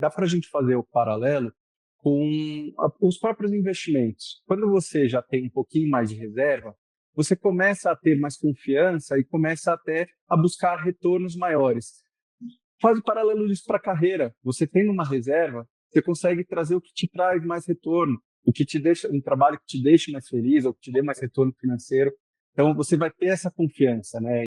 Dá para a gente fazer o paralelo com os próprios investimentos. Quando você já tem um pouquinho mais de reserva, você começa a ter mais confiança e começa até a buscar retornos maiores. Faz o paralelo disso para a carreira. Você tem uma reserva, você consegue trazer o que te traz mais retorno, o que te deixa um trabalho que te deixe mais feliz, ou que te dê mais retorno financeiro. Então você vai ter essa confiança, né?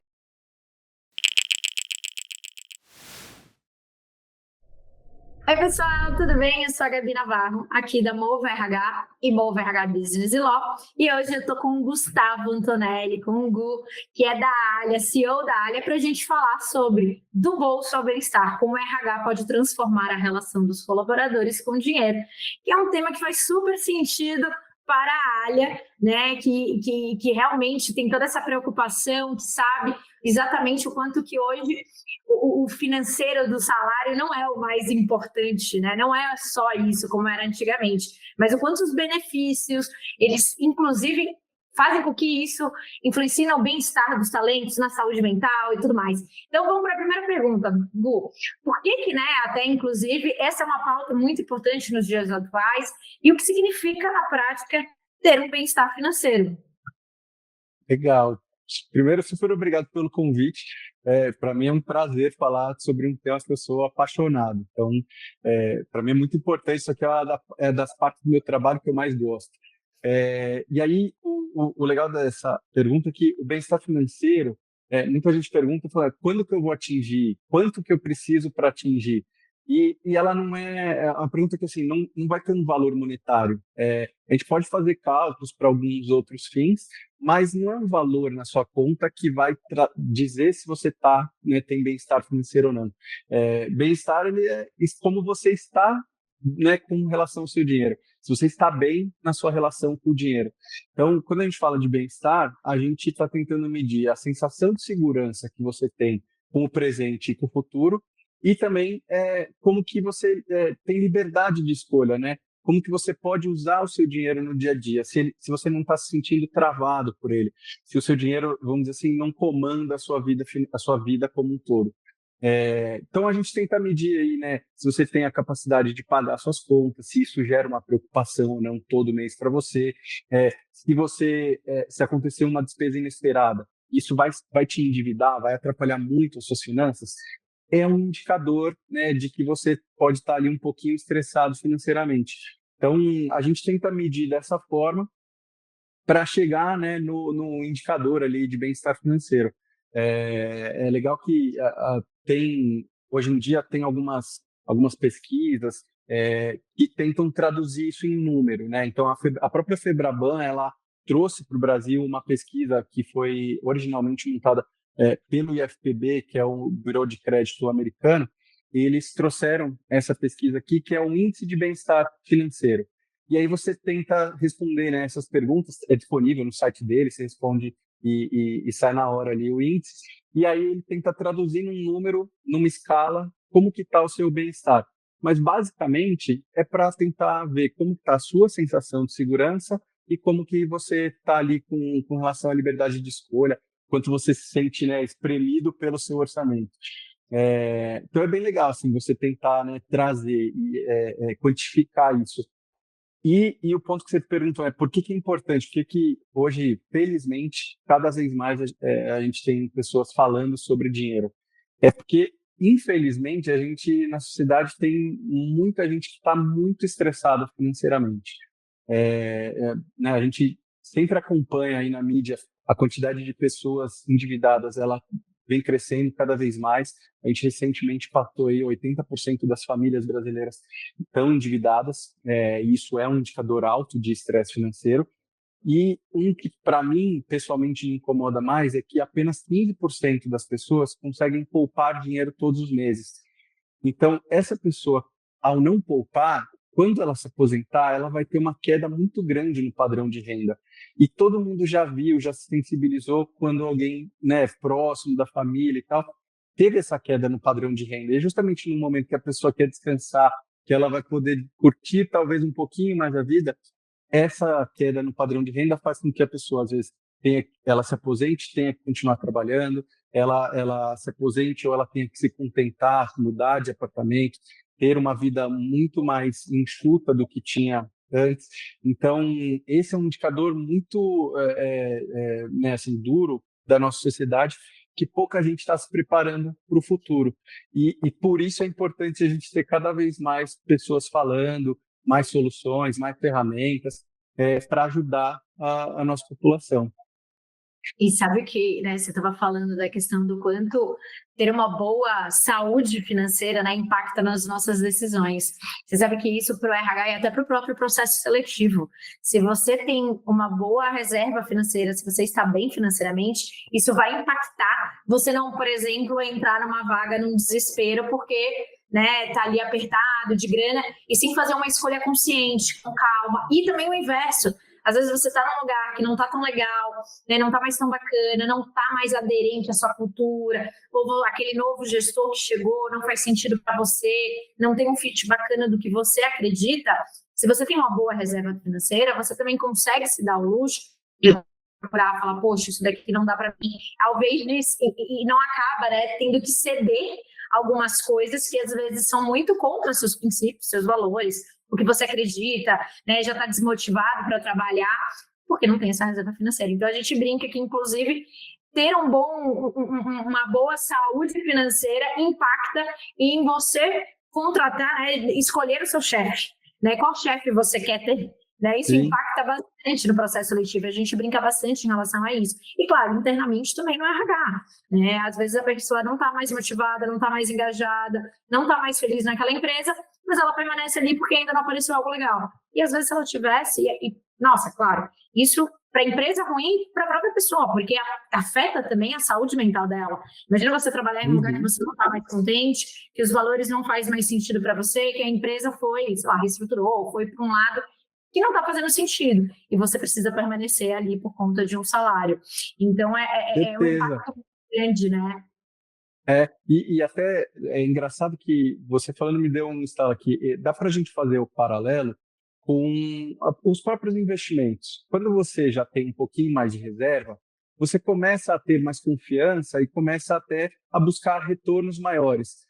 Oi, pessoal, tudo bem? Eu sou a Gabi Navarro, aqui da Movo RH e Movo RH Business e Law. E hoje eu estou com o Gustavo Antonelli, com o Gu, que é da Alia, CEO da Alia, para a gente falar sobre do bolso ao bem-estar, como o RH pode transformar a relação dos colaboradores com o dinheiro, que é um tema que faz super sentido para a Alia, né, que realmente tem toda essa preocupação, que sabe exatamente o quanto que hoje o financeiro do salário não é o mais importante, né? Não é só isso como era antigamente, mas o quanto os benefícios, eles inclusive fazem com que isso influencie no bem-estar dos talentos, na saúde mental e tudo mais. Então vamos para a primeira pergunta, Gu. Por que, né, até inclusive, essa é uma pauta muito importante nos dias atuais e o que significa na prática ter um bem-estar financeiro? Legal. Primeiro, super obrigado pelo convite. Para mim é um prazer falar sobre um tema que eu sou apaixonado. Então, para mim é muito importante. Isso aqui é das partes do meu trabalho que eu mais gosto. E aí, o legal dessa pergunta é que o bem-estar financeiro, muita gente pergunta, fala, quando que eu vou atingir? Quanto que eu preciso para atingir? E ela não é uma pergunta que assim não vai ter um valor monetário. A gente pode fazer cálculos para alguns outros fins, mas não é um valor na sua conta que vai dizer se você tem bem-estar financeiro ou não. Bem-estar ele é como você está, né, com relação ao seu dinheiro. Se você está bem na sua relação com o dinheiro. Então, quando a gente fala de bem-estar, a gente está tentando medir a sensação de segurança que você tem com o presente e com o futuro, e também como que você tem liberdade de escolha, né? Como que você pode usar o seu dinheiro no dia a dia, se você não está se sentindo travado por ele, se o seu dinheiro, vamos dizer assim, não comanda a sua vida como um todo. Então a gente tenta medir aí, né, se você tem a capacidade de pagar suas contas, se isso gera uma preocupação ou não todo mês para você, se acontecer uma despesa inesperada, isso vai te endividar, vai atrapalhar muito as suas finanças, é um indicador, né, de que você pode estar ali um pouquinho estressado financeiramente. Então, a gente tenta medir dessa forma para chegar, né, no indicador ali de bem-estar financeiro. É legal que hoje em dia tem algumas pesquisas que tentam traduzir isso em número, né? Então, a própria Febraban, ela trouxe para o Brasil uma pesquisa que foi originalmente montada pelo IFPB, que é o Bureau de Crédito americano, e eles trouxeram essa pesquisa aqui, que é o Índice de Bem-Estar Financeiro. E aí você tenta responder, né, essas perguntas, é disponível no site dele, você responde e sai na hora ali o índice, e aí ele tenta traduzir num número, numa escala, como que está o seu bem-estar. Mas basicamente é para tentar ver como está a sua sensação de segurança e como que você está ali com relação à liberdade de escolha, quanto você se sente, né, espremido pelo seu orçamento. Então é bem legal assim, você tentar, né, trazer e quantificar isso. E o ponto que você perguntou é por que é importante? Por que hoje, felizmente, cada vez mais a gente tem pessoas falando sobre dinheiro? É porque, infelizmente, a gente, na sociedade, tem muita gente que está muito estressada financeiramente. Né, a gente sempre acompanha aí na mídia a quantidade de pessoas endividadas, ela vem crescendo cada vez mais. A gente recentemente passou aí 80% das famílias brasileiras estão endividadas, e isso é um indicador alto de estresse financeiro. E um que, para mim, pessoalmente me incomoda mais é que apenas 15% das pessoas conseguem poupar dinheiro todos os meses. Então, essa pessoa, ao não poupar, quando ela se aposentar, ela vai ter uma queda muito grande no padrão de renda. E todo mundo já viu, já se sensibilizou quando alguém, né, próximo da família e tal, teve essa queda no padrão de renda. E justamente no momento que a pessoa quer descansar, que ela vai poder curtir talvez um pouquinho mais a vida, essa queda no padrão de renda faz com que a pessoa, às vezes, ela se aposente, tenha que continuar trabalhando, ela se aposente ou ela tenha que se contentar, mudar de apartamento, ter uma vida muito mais enxuta do que tinha antes. Então, esse é um indicador muito né, assim, duro da nossa sociedade, que pouca gente está se preparando para o futuro. E por isso é importante a gente ter cada vez mais pessoas falando, mais soluções, mais ferramentas para ajudar a nossa população. E sabe que, né, você estava falando da questão do quanto ter uma boa saúde financeira, né, impacta nas nossas decisões. Você sabe que isso para o RH e até para o próprio processo seletivo. Se você tem uma boa reserva financeira, se você está bem financeiramente, isso vai impactar você não, por exemplo, entrar numa vaga num desespero porque, né, tá ali apertado de grana, e sim fazer uma escolha consciente, com calma. E também o inverso. Às vezes você está num lugar que não está tão legal, né, não está mais tão bacana, não está mais aderente à sua cultura, ou aquele novo gestor que chegou não faz sentido para você, não tem um fit bacana do que você acredita. Se você tem uma boa reserva financeira, você também consegue se dar o luxo de procurar, falar, poxa, isso daqui não dá para mim, ao invés disso, e não acaba, né, tendo que ceder algumas coisas que às vezes são muito contra seus princípios, seus valores, o que você acredita, né, já está desmotivado para trabalhar, porque não tem essa reserva financeira. Então, a gente brinca que, inclusive, ter uma boa saúde financeira impacta em você contratar, né, escolher o seu chefe, né, qual chefe você quer ter. Né, isso Sim. impacta bastante no processo seletivo, a gente brinca bastante em relação a isso. E, claro, internamente também no RH. Né? Às vezes a pessoa não está mais motivada, não está mais engajada, não está mais feliz naquela empresa, mas ela permanece ali porque ainda não apareceu algo legal. E às vezes se ela tivesse, nossa, claro, isso para a empresa é ruim, para a própria pessoa, porque afeta também a saúde mental dela. Imagina você trabalhar em um lugar que você não está mais contente, que os valores não fazem mais sentido para você, que a empresa foi, sei lá, reestruturou, foi para um lado que não está fazendo sentido, e você precisa permanecer ali por conta de um salário. Então, é um impacto grande, né? E até é engraçado que você falando me deu um estalo aqui. Dá para a gente fazer o paralelo com os próprios investimentos. Quando você já tem um pouquinho mais de reserva, você começa a ter mais confiança e começa até a buscar retornos maiores.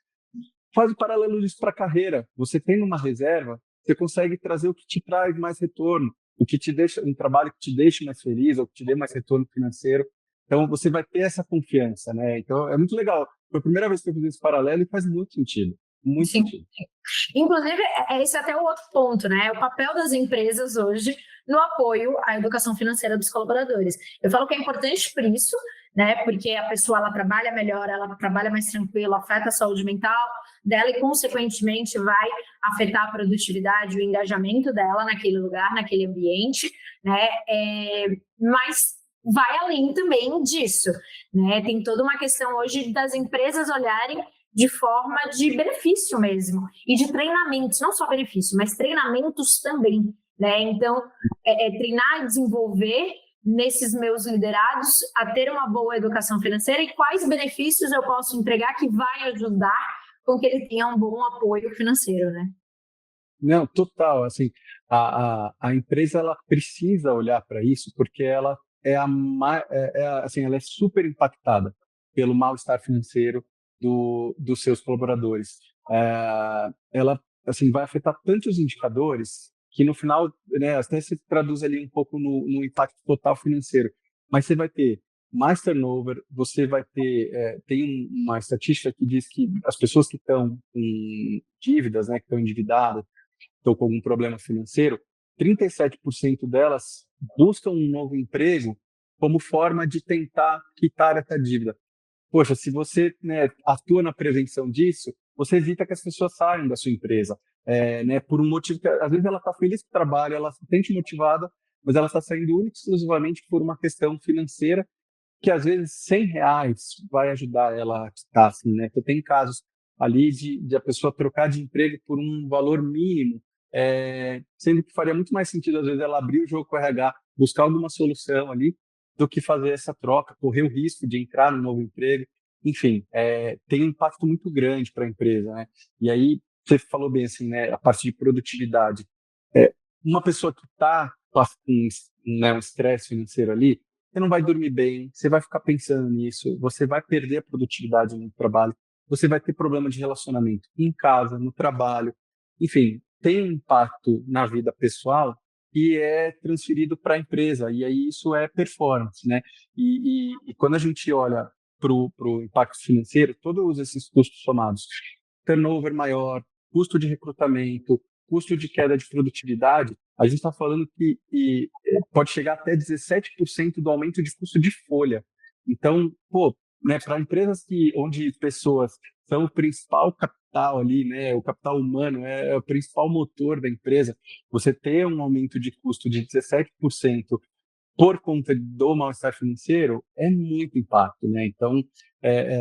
Faz o paralelo disso para a carreira. Você tem uma reserva, você consegue trazer o que te traz mais retorno, o que te deixa um trabalho que te deixe mais feliz, ou que te dê mais retorno financeiro. Então você vai ter essa confiança, né? Então é muito legal. Foi a primeira vez que eu fiz esse paralelo e faz muito sentido, muito Sim. sentido. Inclusive, esse é até o outro ponto, né? O papel das empresas hoje no apoio à educação financeira dos colaboradores. Eu falo que é importante por isso, né? Porque a pessoa ela trabalha melhor, ela trabalha mais tranquila, afeta a saúde mental dela e, consequentemente, vai afetar a produtividade, o engajamento dela naquele lugar, naquele ambiente, né? Mas vai além também disso, né? Tem toda uma questão hoje das empresas olharem de forma de benefício mesmo, e de treinamentos, não só benefício, mas treinamentos também, né? Então, treinar e desenvolver nesses meus liderados a ter uma boa educação financeira e quais benefícios eu posso entregar que vai ajudar com que ele tenha um bom apoio financeiro, né? Não, total. Assim, a empresa ela precisa olhar para isso porque ela assim, ela é super impactada pelo mal-estar financeiro dos seus colaboradores. Ela assim vai afetar tantos indicadores que no final, né, até se traduz ali um pouco no impacto total financeiro. Mas você vai ter mais turnover, você vai ter tem uma estatística que diz que as pessoas que estão com dívidas, né, que estão endividadas, estão com algum problema financeiro, 37% delas buscam um novo emprego como forma de tentar quitar essa dívida. Poxa, se você, né, atua na prevenção disso, você evita que as pessoas saiam da sua empresa, né, por um motivo que às vezes ela está feliz com o trabalho, ela se sente motivada, mas ela está saindo única e exclusivamente por uma questão financeira que às vezes R$ 100 vai ajudar ela a quitar, assim, né? Então, tem casos ali de a pessoa trocar de emprego por um valor mínimo, sendo que faria muito mais sentido, às vezes, ela abrir o jogo com o RH, buscar alguma solução ali, do que fazer essa troca, correr o risco de entrar no novo emprego. Enfim, tem um impacto muito grande para a empresa, né? E aí, você falou bem assim, né? A parte de produtividade. Uma pessoa que está com né, um estresse financeiro ali, você não vai dormir bem, você vai ficar pensando nisso, você vai perder a produtividade no trabalho, você vai ter problema de relacionamento em casa, no trabalho, enfim, tem um impacto na vida pessoal que é transferido para a empresa, e aí isso é performance, né? E quando a gente olha para o impacto financeiro, todos esses custos somados, turnover maior, custo de recrutamento, custo de queda de produtividade, a gente está falando que pode chegar até 17% do aumento de custo de folha. Então, pô, né, para empresas onde pessoas são o principal capital ali, né, o capital humano é o principal motor da empresa, você ter um aumento de custo de 17% por conta do mal-estar financeiro é muito impacto, né? Então,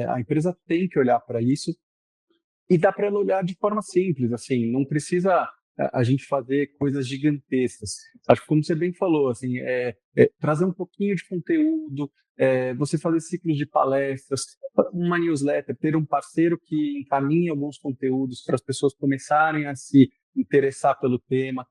a empresa tem que olhar para isso e dá para ela olhar de forma simples, assim, não precisa a gente fazer coisas gigantescas. Acho que, como você bem falou, assim, trazer um pouquinho de conteúdo, você fazer ciclos de palestras, uma newsletter, ter um parceiro que encaminhe alguns conteúdos para as pessoas começarem a se interessar pelo tema.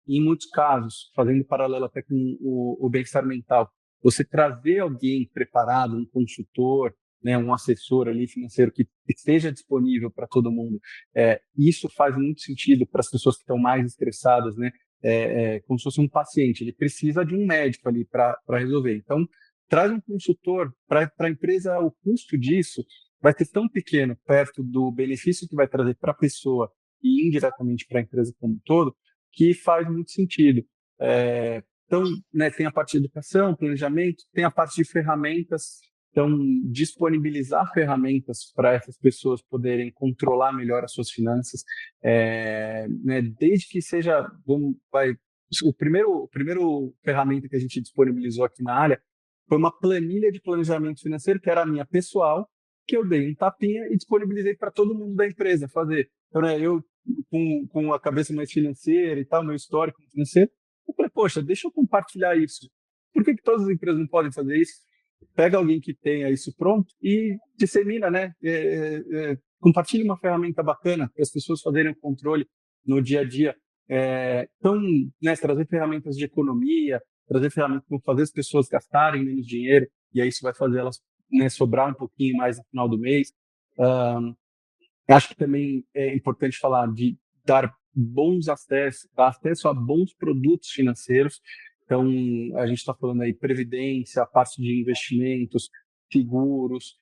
Em muitos casos, fazendo paralelo até com o bem-estar mental, você trazer alguém preparado, um consultor, né, um assessor ali financeiro que esteja disponível para todo mundo. Isso faz muito sentido para as pessoas que estão mais estressadas, né? Como se fosse um paciente, ele precisa de um médico ali para resolver. Então, traz um consultor para a empresa, o custo disso vai ser tão pequeno perto do benefício que vai trazer para a pessoa e indiretamente para a empresa como um todo, que faz muito sentido. Então, né, tem a parte de educação, planejamento, tem a parte de ferramentas. Então, disponibilizar ferramentas para essas pessoas poderem controlar melhor as suas finanças, né, desde que seja, o primeiro ferramenta que a gente disponibilizou aqui na área foi uma planilha de planejamento financeiro, que era a minha pessoal, que eu dei um tapinha e disponibilizei para todo mundo da empresa fazer. Então, né, eu, com a cabeça mais financeira e tal, meu histórico financeiro, eu falei, poxa, deixa eu compartilhar isso. Por que todas as empresas não podem fazer isso? Pega alguém que tenha isso pronto e dissemina, né? Compartilha uma ferramenta bacana para as pessoas fazerem o controle no dia a dia. Então, né, trazer ferramentas de economia, trazer ferramentas que vão fazer as pessoas gastarem menos dinheiro, e aí isso vai fazer elas, né, sobrar um pouquinho mais no final do mês. Acho que também é importante falar de dar dar acesso a bons produtos financeiros. Então, a gente está falando aí previdência, parte de investimentos, seguros,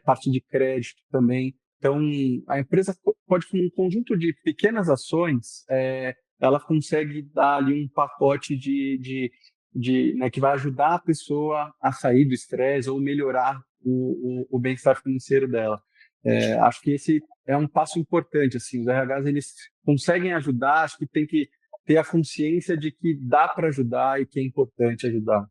parte de crédito também. Então, a empresa pode, com um conjunto de pequenas ações, ela consegue dar ali um pacote né, que vai ajudar a pessoa a sair do estresse ou melhorar o bem-estar financeiro dela. Acho que esse é um passo importante. Assim, os RHs eles conseguem ajudar, acho que tem que ter a consciência de que dá para ajudar e que é importante ajudar.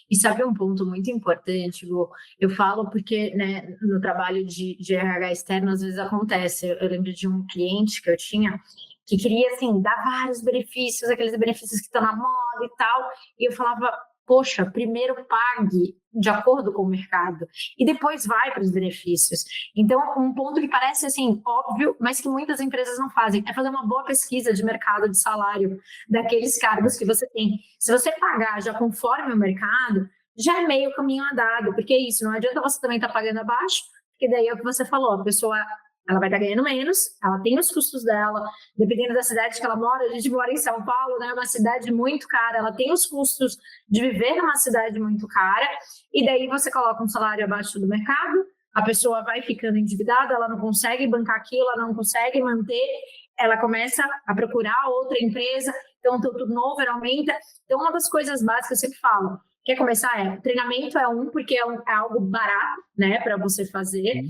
E sabe um ponto muito importante, Gu? Eu falo porque, né, no trabalho de RH externo, às vezes acontece. Eu lembro de um cliente que eu tinha que queria, assim, dar vários benefícios, aqueles benefícios que estão na moda e tal, e eu falava, poxa, primeiro pague de acordo com o mercado e depois vai para os benefícios. Então, um ponto que parece, assim, óbvio, mas que muitas empresas não fazem, é fazer uma boa pesquisa de mercado de salário daqueles cargos que você tem. Se você pagar já conforme o mercado, já é meio caminho andado, porque é isso, não adianta você também estar pagando abaixo, porque daí é o que você falou, a pessoa ela vai estar ganhando menos, ela tem os custos dela, dependendo da cidade que ela mora, a gente mora em São Paulo, né, uma cidade muito cara, ela tem os custos de viver numa cidade muito cara, e daí você coloca um salário abaixo do mercado, a pessoa vai ficando endividada, ela não consegue bancar aquilo, ela não consegue manter, ela começa a procurar outra empresa, então o turnover aumenta. Então, uma das coisas básicas que eu sempre falo, quer começar treinamento porque é algo barato, né, para você fazer.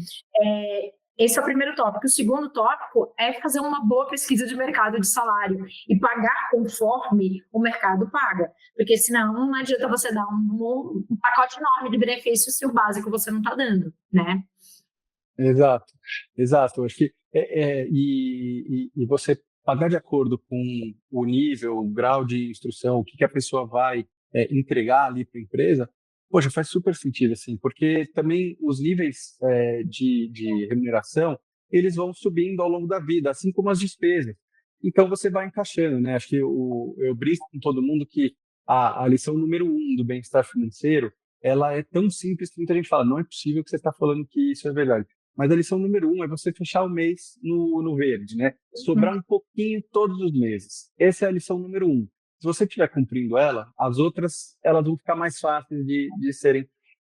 Esse é o primeiro tópico. O segundo tópico é fazer uma boa pesquisa de mercado de salário e pagar conforme o mercado paga. Porque senão não adianta você dar um pacote enorme de benefícios se o básico você não está dando, né? Exato, exato. Acho que e você pagar de acordo com o nível, o grau de instrução, o que a pessoa vai entregar ali para a empresa, poxa, faz super sentido, assim, porque também os níveis de remuneração, eles vão subindo ao longo da vida, assim como as despesas. Então, você vai encaixando, né? Acho que eu brinco com todo mundo que a lição número 1 do bem-estar financeiro, ela é tão simples que muita gente fala, não é possível que você está falando que isso é verdade. mas a lição número 1 é você fechar o mês no verde, né? Sobrar um pouquinho todos os meses. Essa é a lição número 1. Se você estiver cumprindo ela, as outras elas vão ficar mais fáceis de serem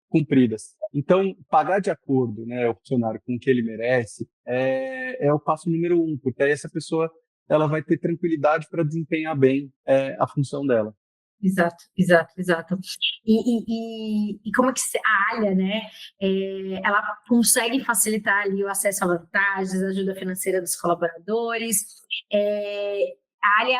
cumpridas. Então, pagar de acordo, né, o funcionário com o que ele merece é o passo número 1, porque aí essa pessoa ela vai ter tranquilidade para desempenhar bem a função dela. Exato, exato, exato. E como que a Alia, né, ela consegue facilitar ali o acesso a vantagens, a ajuda financeira dos colaboradores. A Alia,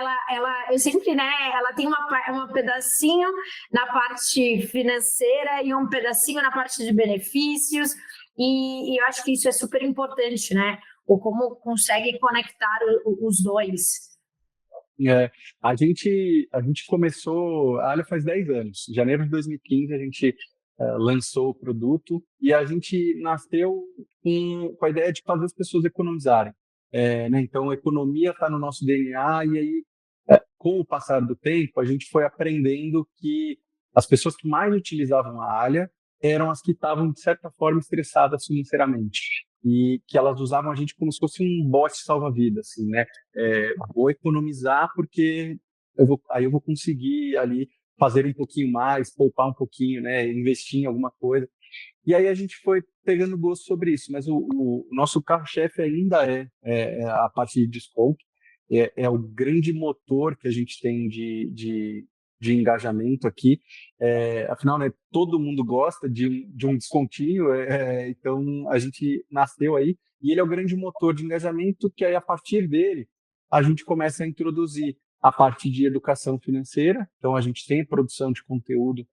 eu sempre, né, ela tem um pedacinho na parte financeira e um pedacinho na parte de benefícios, e eu acho que isso é super importante, né, ou como consegue conectar os dois. A gente começou, a Alia faz 10 anos. Em janeiro de 2015, a gente lançou o produto e a gente nasceu com a ideia de fazer as pessoas economizarem. Né? Então, a economia está no nosso DNA e aí, com o passar do tempo, a gente foi aprendendo que as pessoas que mais utilizavam a Alia eram as que estavam, de certa forma, estressadas financeiramente. E que elas usavam a gente como se fosse um bot salva-vidas, assim, né? Vou economizar porque aí eu vou conseguir ali fazer um pouquinho mais, poupar um pouquinho, né? Investir em alguma coisa. E aí a gente foi pegando gosto sobre isso, mas o nosso carro-chefe ainda é a parte de desconto, é o grande motor que a gente tem de engajamento aqui. Afinal, né, todo mundo gosta de um descontinho, então a gente nasceu aí, e ele é o grande motor de engajamento, que aí a partir dele a gente começa a introduzir a parte de educação financeira. Então a gente tem produção de conteúdo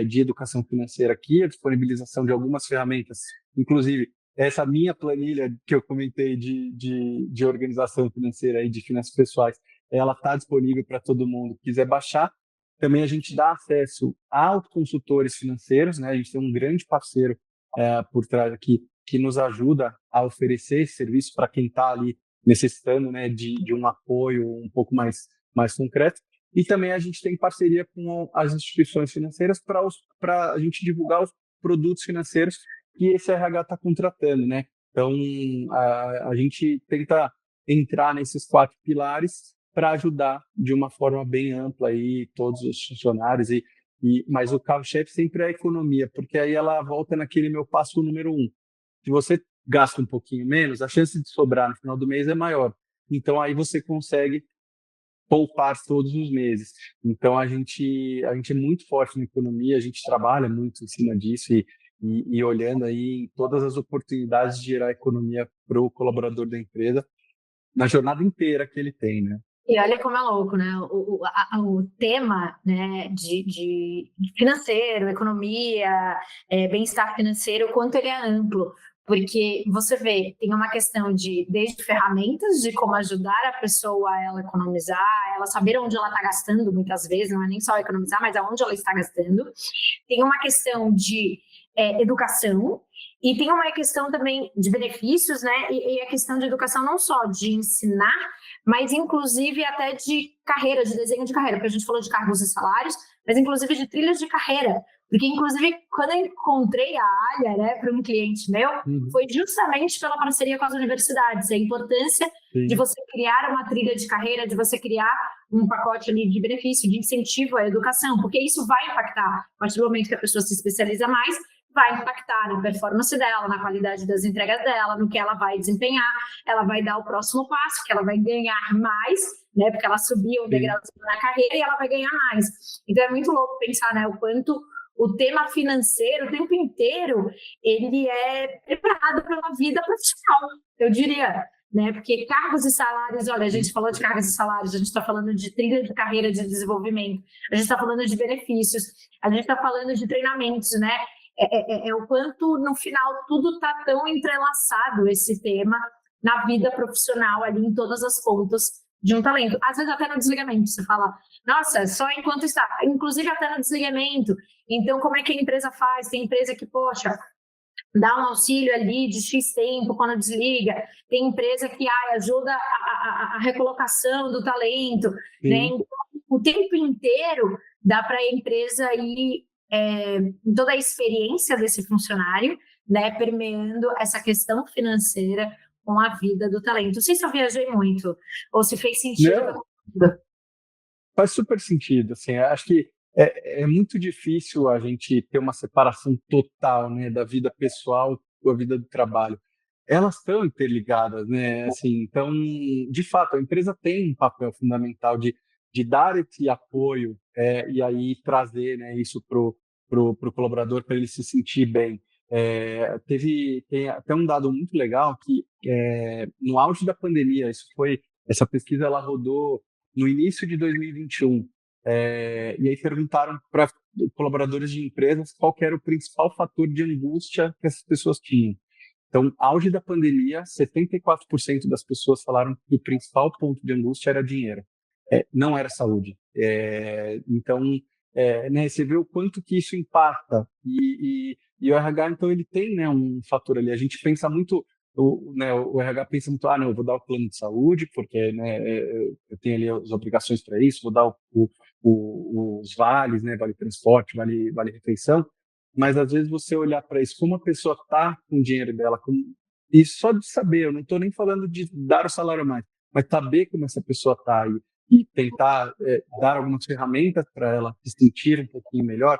de educação financeira aqui, a disponibilização de algumas ferramentas, inclusive essa minha planilha que eu comentei de organização financeira e de finanças pessoais, ela está disponível para todo mundo que quiser baixar. Também a gente dá acesso aos consultores financeiros, né? A gente tem um grande parceiro por trás aqui que nos ajuda a oferecer esse serviço para quem está ali necessitando, né, de um apoio um pouco mais concreto. E também a gente tem parceria com as instituições financeiras para a gente divulgar os produtos financeiros que esse RH está contratando, né? Então, a gente tenta entrar nesses 4 pilares para ajudar de uma forma bem ampla aí todos os funcionários, mas o carro-chefe sempre é a economia, porque aí ela volta naquele meu passo número 1. Se você gasta um pouquinho menos, a chance de sobrar no final do mês é maior. Então, aí você consegue poupar todos os meses. Então, a gente é muito forte na economia, a gente trabalha muito em cima disso e olhando aí todas as oportunidades de gerar economia para o colaborador da empresa na jornada inteira que ele tem, né? E olha como é louco, né? O tema, né, de financeiro, economia, bem-estar financeiro, o quanto ele é amplo. Porque você vê, tem uma questão desde ferramentas, de como ajudar a pessoa a ela economizar, ela saber onde ela está gastando, muitas vezes, não é nem só economizar, mas aonde ela está gastando. Tem uma questão de educação, e tem uma questão também de benefícios, né? E a questão de educação não só de ensinar, mas inclusive até de carreira, de desenho de carreira, porque a gente falou de cargos e salários, mas inclusive de trilhas de carreira. Porque, inclusive, quando eu encontrei a Alia, né, para um cliente meu, foi justamente pela parceria com as universidades, a importância de você criar uma trilha de carreira, de você criar um pacote ali de benefício, de incentivo à educação, porque isso vai impactar, a partir do momento que a pessoa se especializa mais, vai impactar na performance dela, na qualidade das entregas dela, no que ela vai desempenhar, ela vai dar o próximo passo, que ela vai ganhar mais, né, porque ela subiu um degrauzinho na carreira e ela vai ganhar mais. Então é muito louco pensar, né, o quanto o tema financeiro, o tempo inteiro, ele é preparado pela vida profissional, eu diria, né? Porque cargos e salários, olha, a gente falou de cargos e salários, a gente está falando de trilha de carreira de desenvolvimento, a gente está falando de benefícios, a gente está falando de treinamentos, né? O quanto, no final, tudo está tão entrelaçado, esse tema, na vida profissional, ali em todas as pontas de um talento. Às vezes até no desligamento, você fala, nossa, só enquanto está, inclusive até no desligamento. Então, como é que a empresa faz? Tem empresa que, poxa, dá um auxílio ali de X tempo quando desliga. Tem empresa que ajuda a recolocação do talento. Né? Então, o tempo inteiro dá para a empresa ir em toda a experiência desse funcionário, né, permeando essa questão financeira com a vida do talento. Não sei se eu viajei muito, ou se fez sentido. Não, faz super sentido, assim, acho que é muito difícil a gente ter uma separação total, né, da vida pessoal com a vida do trabalho. Elas estão interligadas, né, assim, então, de fato, a empresa tem um papel fundamental de dar esse apoio e aí trazer, né, isso pro colaborador para ele se sentir bem. Tem até um dado muito legal que no auge da pandemia, essa pesquisa ela rodou no início de 2021. E aí perguntaram para colaboradores de empresas qual que era o principal fator de angústia que essas pessoas tinham. Então, auge da pandemia, 74% das pessoas falaram que o principal ponto de angústia era dinheiro, não era saúde. Então, né, você vê o quanto que isso impacta. E o RH, então, ele tem, né, um fator ali. A gente pensa muito, o RH pensa muito, não, eu vou dar o plano de saúde, porque, né, eu tenho ali as obrigações para isso, vou dar os vales, né, vale transporte, vale refeição. Mas às vezes você olhar para isso, como a pessoa está com o dinheiro dela, e só de saber, eu não estou nem falando de dar o salário a mais, mas saber como essa pessoa está e tentar dar algumas ferramentas para ela se sentir um pouquinho melhor,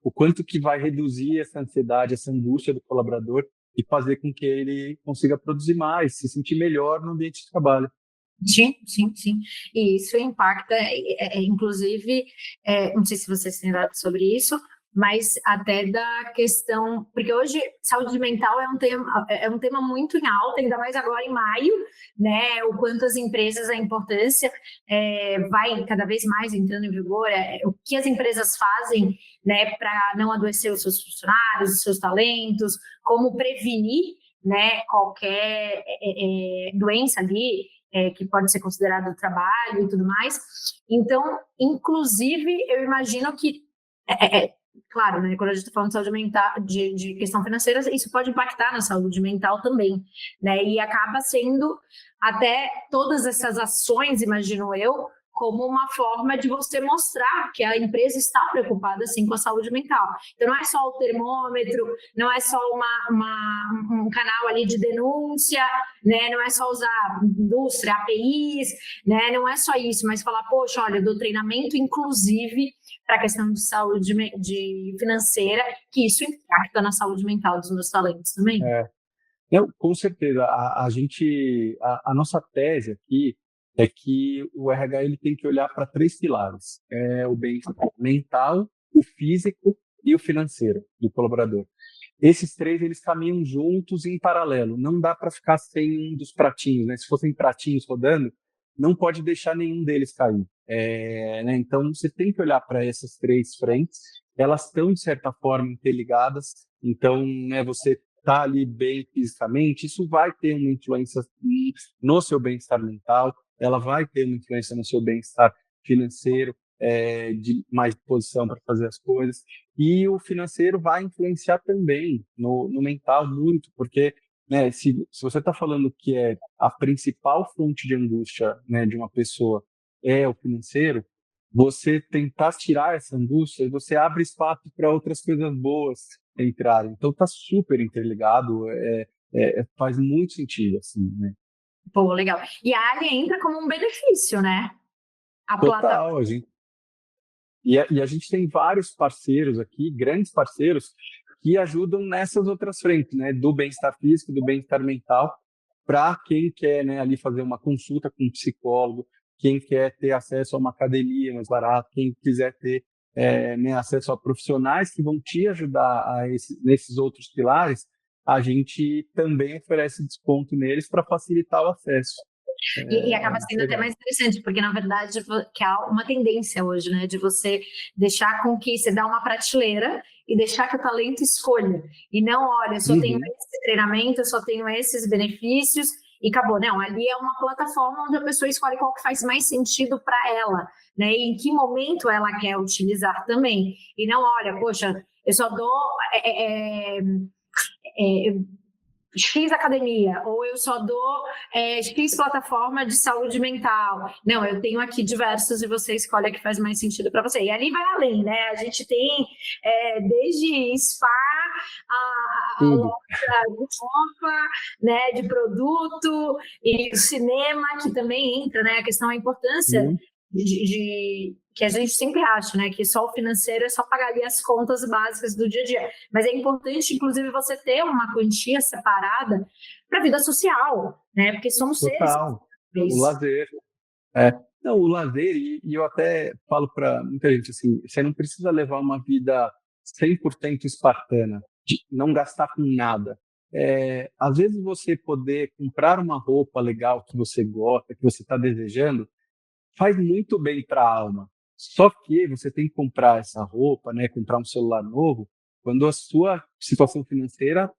o quanto que vai reduzir essa ansiedade, essa angústia do colaborador e fazer com que ele consiga produzir mais, se sentir melhor no ambiente de trabalho. Sim, sim, sim. E isso impacta, inclusive, não sei se vocês têm dado sobre isso, mas até da questão, porque hoje saúde mental é um tema muito em alta, ainda mais agora em maio, né? O quanto as empresas, a importância vai cada vez mais entrando em vigor, o que as empresas fazem, né, para não adoecer os seus funcionários, os seus talentos, como prevenir, né, qualquer doença ali, que pode ser considerada do trabalho e tudo mais. Então, inclusive, eu imagino que claro, né, quando a gente está falando de saúde mental, de questão financeira, isso pode impactar na saúde mental também, né, e acaba sendo até todas essas ações, imagino eu, como uma forma de você mostrar que a empresa está preocupada, sim, com a saúde mental. Então, não é só o termômetro, não é só um canal ali de denúncia, né? Não é só usar indústria, APIs, né? Não é só isso, mas falar, poxa, olha, eu dou treinamento, inclusive, para a questão de saúde financeira, que isso impacta na saúde mental dos meus talentos também. Não, com certeza. A nossa tese aqui é que o RH ele tem que olhar para 3 pilares: o bem-estar mental, o físico e o financeiro do colaborador. Esses 3 eles caminham juntos em paralelo. Não dá para ficar sem um dos pratinhos, né? Se fossem pratinhos rodando, não pode deixar nenhum deles cair. Né? Então você tem que olhar para essas 3 frentes. Elas estão de certa forma interligadas. Então, né, você está ali bem fisicamente, isso vai ter uma influência no seu bem-estar mental, ela vai ter uma influência no seu bem-estar financeiro, de mais disposição para fazer as coisas, e o financeiro vai influenciar também no mental muito, porque, né, se você está falando que a principal fonte de angústia, né, de uma pessoa é o financeiro, você tentar tirar essa angústia, você abre espaço para outras coisas boas entrarem. Então está super interligado, faz muito sentido, assim, né? Pô, legal. E a área entra como um benefício, né? A Total, a gente tem vários parceiros aqui, grandes parceiros, que ajudam nessas outras frentes, né? Do bem-estar físico, do bem-estar mental, para quem quer, né, ali fazer uma consulta com um psicólogo, quem quer ter acesso a uma academia mais barata, quem quiser ter né, acesso a profissionais que vão te ajudar nesses outros pilares, a gente também oferece desconto neles para facilitar o acesso. E acaba sendo até mais interessante, porque na verdade que há uma tendência hoje, né, de você deixar com que você dá uma prateleira e deixar que o talento escolha. E não, olha, eu só tenho esse treinamento, eu só tenho esses benefícios e acabou. Não, ali é uma plataforma onde a pessoa escolhe qual que faz mais sentido para ela, né? E em que momento ela quer utilizar também. E não, olha, poxa, eu só dou X academia, ou eu só dou X plataforma de saúde mental. Não, eu tenho aqui diversos e você escolhe a que faz mais sentido para você. E ali vai além, né? A gente tem desde spa a tudo. loja de roupa, né, de produto, e o cinema, que também entra, né, a questão, a importância Sim, que a gente sempre acha, né, que só o financeiro é só pagar ali as contas básicas do dia a dia. Mas é importante, inclusive, você ter uma quantia separada para a vida social, né, porque somos seres total. O sociáveis. lazer. É. Não, o lazer, e eu até falo para muita gente assim, você não precisa levar uma vida 100% espartana, de não gastar com nada. Às vezes você poder comprar uma roupa legal que você gosta, que você está desejando, faz muito bem para a alma. Só que você tem que comprar essa roupa, né, comprar um celular novo, quando a sua situação financeira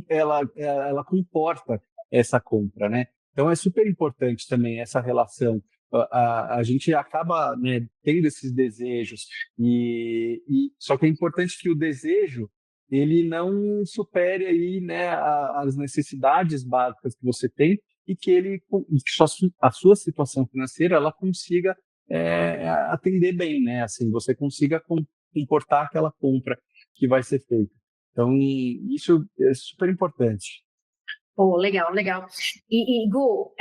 ela comporta essa compra, né? Então é super importante também essa relação. A gente acaba, né, tendo esses desejos e só que é importante que o desejo ele não supere aí, né, as necessidades básicas que você tem e que a sua situação financeira ela consiga atender bem, né? Assim, você consiga comportar aquela compra que vai ser feita. Então, isso é super importante. Pô, legal, legal. Gu,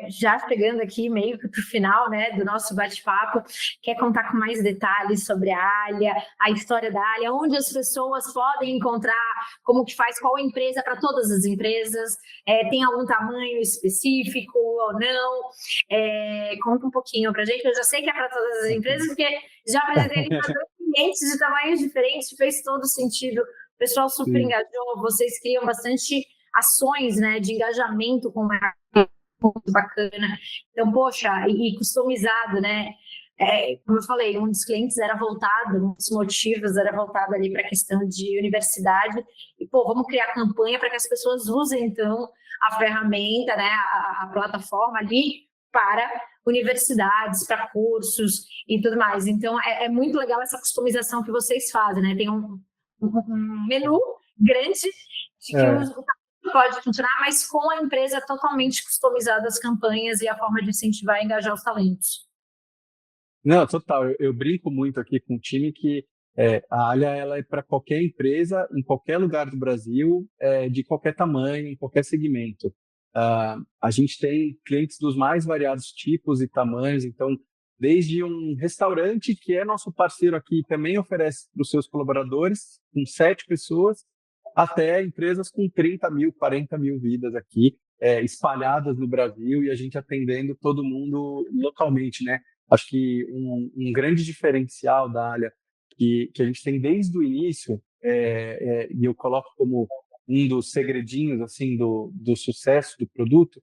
já chegando aqui meio que para o final, né, do nosso bate-papo, quer contar com mais detalhes sobre a Alia, a história da Alia, onde as pessoas podem encontrar, como que faz, qual empresa para todas as empresas, tem algum tamanho específico ou não? Conta um pouquinho para a gente. Eu já sei que é para todas as empresas, porque já apresentei para dois clientes de tamanhos diferentes, fez todo sentido. O pessoal super Sim. engajou, vocês criam bastante ações, né, de engajamento com o mercado, muito bacana. Então, poxa, e customizado, né? Como eu falei, um dos clientes era voltado, um dos motivos era voltado ali para a questão de universidade. E, pô, vamos criar campanha para que as pessoas usem, então, a ferramenta, né, a plataforma ali para universidades, para cursos e tudo mais. Então, é muito legal essa customização que vocês fazem, né? Tem um menu grande de que É. pode funcionar, mas com a empresa totalmente customizada as campanhas e a forma de incentivar e engajar os talentos. Não, total. Eu brinco muito aqui com o time que a Alia ela é para qualquer empresa, em qualquer lugar do Brasil, de qualquer tamanho, em qualquer segmento. A gente tem clientes dos mais variados tipos e tamanhos, então, desde um restaurante que é nosso parceiro aqui, também oferece para os seus colaboradores, com 7 pessoas, até empresas com 30 mil, 40 mil vidas aqui, espalhadas no Brasil e a gente atendendo todo mundo localmente, né? Acho que um grande diferencial da Alia que a gente tem desde o início, e eu coloco como um dos segredinhos assim do sucesso do produto,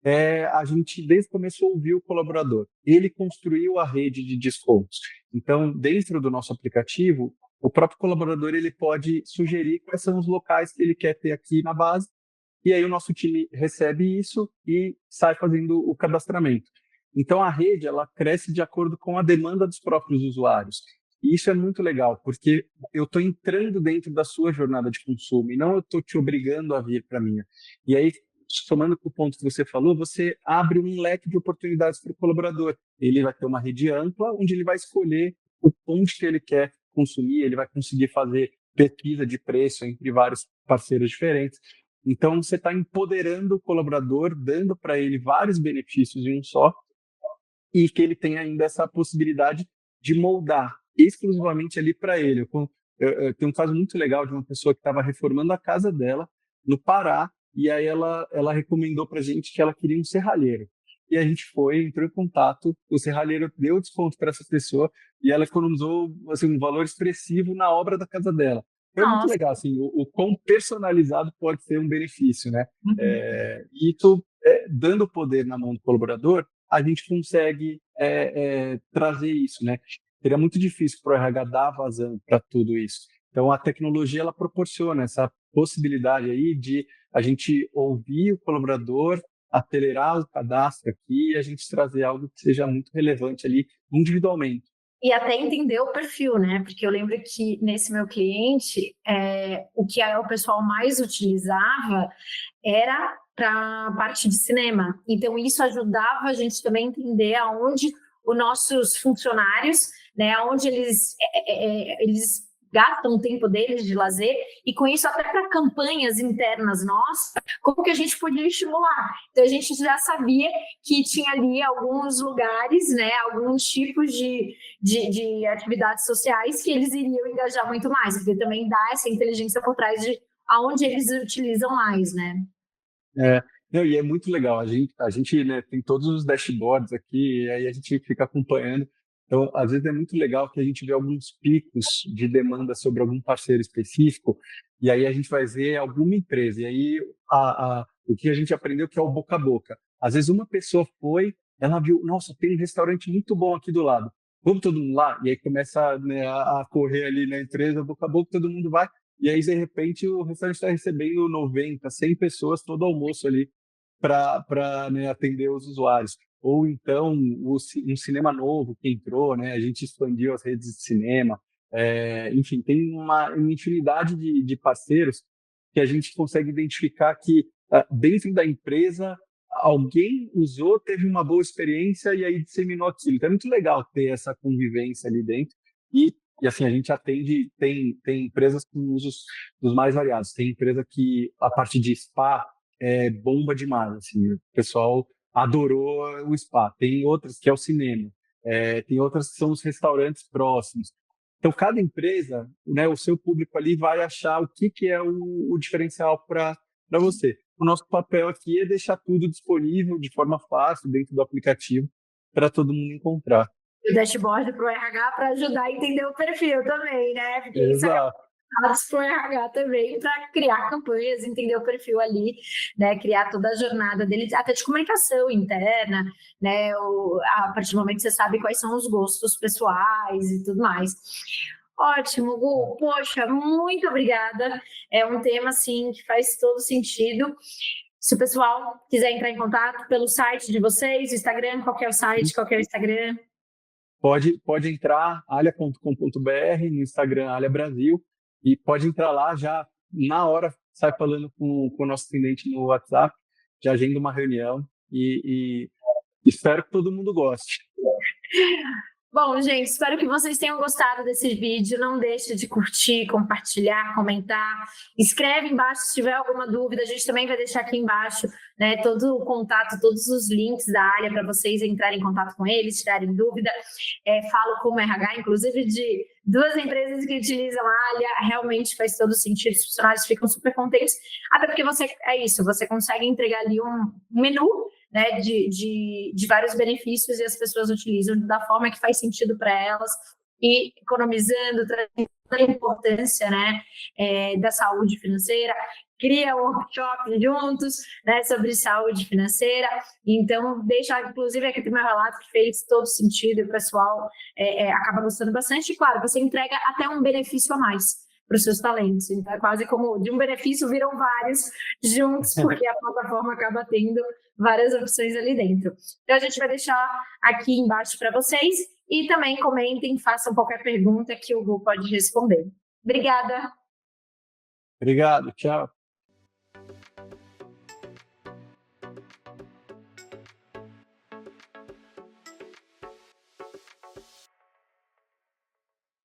a gente desde o começo ouviu o colaborador. Ele construiu a rede de descontos. Então, dentro do nosso aplicativo, o próprio colaborador ele pode sugerir quais são os locais que ele quer ter aqui na base, e aí o nosso time recebe isso e sai fazendo o cadastramento. Então, a rede ela cresce de acordo com a demanda dos próprios usuários. E isso é muito legal, porque eu estou entrando dentro da sua jornada de consumo e não eu estou te obrigando a vir para a minha. E aí, somando com o ponto que você falou, você abre um leque de oportunidades para o colaborador. Ele vai ter uma rede ampla, onde ele vai escolher onde que ele quer consumir, ele vai conseguir fazer pesquisa de preço entre vários parceiros diferentes. Então, você está empoderando o colaborador, dando para ele vários benefícios em um só, e que ele tem ainda essa possibilidade de moldar exclusivamente ali para ele. Eu tenho um caso muito legal de uma pessoa que estava reformando a casa dela no Pará, e aí ela recomendou para a gente que ela queria um serralheiro. E a gente foi, entrou em contato, o serralheiro deu desconto para essa pessoa e ela economizou assim, um valor expressivo na obra da casa dela. Então, é muito Nossa. legal, assim, o quão personalizado pode ser um benefício, né? Uhum. E isso, dando poder na mão do colaborador, a gente consegue trazer isso, né? Seria muito difícil para o RH dar vazão para tudo isso. Então, a tecnologia ela proporciona essa possibilidade aí de a gente ouvir o colaborador, acelerar o cadastro aqui e a gente trazer algo que seja muito relevante ali individualmente. E até entender o perfil, né? Porque eu lembro que nesse meu cliente, o que o pessoal mais utilizava era para a parte de cinema. Então, isso ajudava a gente também a entender aonde os nossos funcionários, né, aonde eles gastam o tempo deles de lazer, e com isso até para campanhas internas nossas, como que a gente podia estimular. Então a gente já sabia que tinha ali alguns lugares, né, alguns tipos de atividades sociais que eles iriam engajar muito mais, porque também dá essa inteligência por trás de aonde eles utilizam mais, né? Não, e é muito legal. A gente, né, tem todos os dashboards aqui, e aí a gente fica acompanhando. Então, às vezes é muito legal que a gente vê alguns picos de demanda sobre algum parceiro específico, e aí a gente vai ver alguma empresa. E aí o que a gente aprendeu que é o boca a boca. Às vezes uma pessoa foi, ela viu, nossa, tem um restaurante muito bom aqui do lado. Vamos todo mundo lá? E aí começa, né, a correr ali na empresa, boca a boca, todo mundo vai. E aí, de repente, o restaurante está recebendo 90, 100 pessoas todo almoço ali para né, atender os usuários. Ou então, um cinema novo que entrou, né? A gente expandiu as redes de cinema. Enfim, tem uma infinidade de parceiros que a gente consegue identificar que dentro da empresa alguém usou, teve uma boa experiência e aí disseminou aquilo. Então é muito legal ter essa convivência ali dentro. E assim, a gente atende, tem empresas com usos dos mais variados. Tem empresa que a parte de spa é bomba demais, assim, o pessoal adorou o spa. Tem outras que é o cinema, tem outras que são os restaurantes próximos. Então, cada empresa, né, o seu público ali vai achar o que é o diferencial para você. O nosso papel aqui é deixar tudo disponível de forma fácil dentro do aplicativo para todo mundo encontrar. O dashboard para o RH para ajudar a entender o perfil também, né? Porque isso Exato. para o RH também, para criar campanhas, entender o perfil ali, né? Criar toda a jornada dele, até de comunicação interna, né? A partir do momento que você sabe quais são os gostos pessoais e tudo mais. Ótimo, Gu. Poxa, muito obrigada. É um tema, assim, que faz todo sentido. Se o pessoal quiser entrar em contato pelo site de vocês, Instagram, qual que é o site, qual que é o Instagram? Pode entrar, alia.com.br, no Instagram, Alia Brasil, e pode entrar lá já, na hora, sai falando com o nosso atendente no WhatsApp, já agenda uma reunião e espero que todo mundo goste. Bom, gente, espero que vocês tenham gostado desse vídeo. Não deixe de curtir, compartilhar, comentar. Escreve embaixo se tiver alguma dúvida. A gente também vai deixar aqui embaixo, né, todo o contato, todos os links da Alia para vocês entrarem em contato com eles, tirarem dúvida. Falo como RH, inclusive de duas empresas que utilizam a Alia, realmente faz todo sentido. Os funcionários ficam super contentes, até porque você consegue entregar ali um menu, né, de vários benefícios, e as pessoas utilizam da forma que faz sentido para elas, e economizando, trazendo a importância, né, da saúde financeira. Cria um workshop juntos, né, sobre saúde financeira. Então, inclusive aqui tem meu relato que fez todo sentido, e o pessoal acaba gostando bastante. E, claro, você entrega até um benefício a mais para os seus talentos. Então, é quase como de um benefício viram vários juntos, porque a plataforma acaba tendo várias opções ali dentro. Então, a gente vai deixar aqui embaixo para vocês, e também comentem, façam qualquer pergunta que o Gu pode responder. Obrigada! Obrigado, tchau.